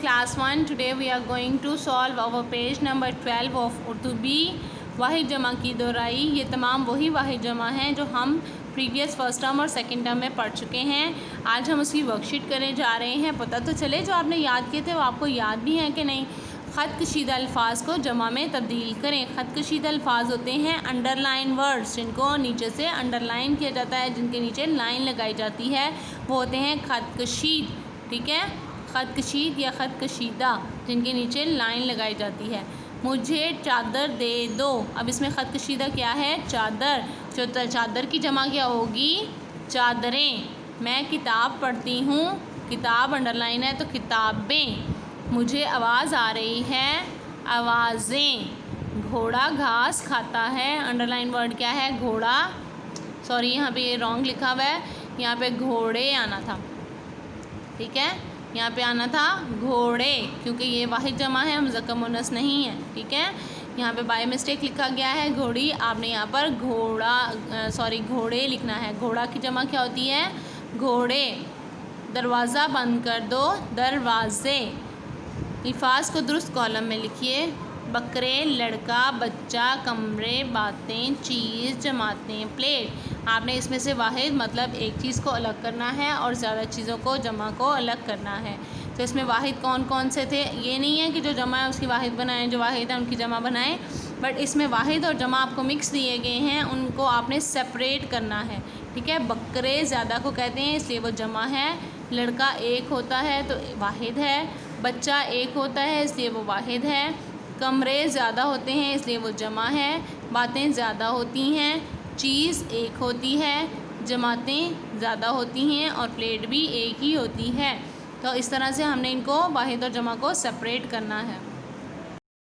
class 1. Today we are going to solve our page number 12 of Urdu B. वाहिद जमा की दोहराई। ये तमाम वही वाहिद जमा हैं जो हम प्रीवियस फर्स्ट टर्म और सेकंड टर्म में पढ़ चुके हैं। आज हम उसकी वर्कशीट करने जा रहे हैं। पता तो चले जो आपने याद किए थे वो आपको याद भी हैं कि नहीं। ख़त कशीदा अल्फाज को जमा में तब्दील करें। ख़त कशीदा अल्फाज होते हैं अंडरलाइन वर्ड्स, जिनको नीचे से अंडरलाइन किया जाता है, जिनके नीचे लाइन लगाई जाती है, वो होते हैं ख़त कशीद। ठीक है, ख़त कशीद या ख़त कशीदा, जिनके नीचे लाइन लगाई जाती है। मुझे चादर दे दो। अब इसमें ख़त कशीदा क्या है? चादर। जो चादर की जमा क्या होगी? चादरें। मैं किताब पढ़ती हूँ, किताब अंडरलाइन है तो किताबें। मुझे आवाज़ आ रही है, आवाज़ें। घोड़ा घास खाता है, अंडरलाइन वर्ड क्या है? घोड़ा। सॉरी, यहाँ पे ये रॉन्ग लिखा हुआ है, यहाँ पे घोड़े आना था। ठीक है, यहाँ पे आना था घोड़े, क्योंकि ये वाहिद जमा है, मुज़क्कर मुअन्नस नहीं है। ठीक है, यहाँ पे बाय मिस्टेक लिखा गया है घोड़ी, आपने यहाँ पर घोड़े लिखना है। घोड़ा की जमा क्या होती है? घोड़े। दरवाज़ा बंद कर दो, दरवाज़े। अल्फाज को दुरुस्त कॉलम में लिखिए। बकरे, लड़का, बच्चा, कमरे, बातें, चीज़, जमातें, प्लेट। आपने इसमें से वाहिद मतलब एक चीज़ को अलग करना है और ज़्यादा चीज़ों को जमा को अलग करना है। तो इसमें वाहिद कौन कौन से थे? ये नहीं है कि जो जमा है उसकी वाहिद बनाएं, जो वाहिद है उनकी जमा बनाएं, बट इसमें वाहिद और जमा आपको मिक्स दिए गए हैं, उनको आपने सेपरेट करना है। ठीक है, बकरे ज़्यादा को कहते हैं इसलिए वो जमा है। लड़का एक होता है तो वाहिद है। बच्चा एक होता है इसलिए वो वाहिद है। कमरे ज़्यादा होते हैं इसलिए वो जमा है। बातें ज़्यादा होती हैं, चीज़ एक होती है, जमातें ज़्यादा होती हैं और प्लेट भी एक ही होती है। तो इस तरह से हमने इनको वाहिद और जमा को सेपरेट करना है।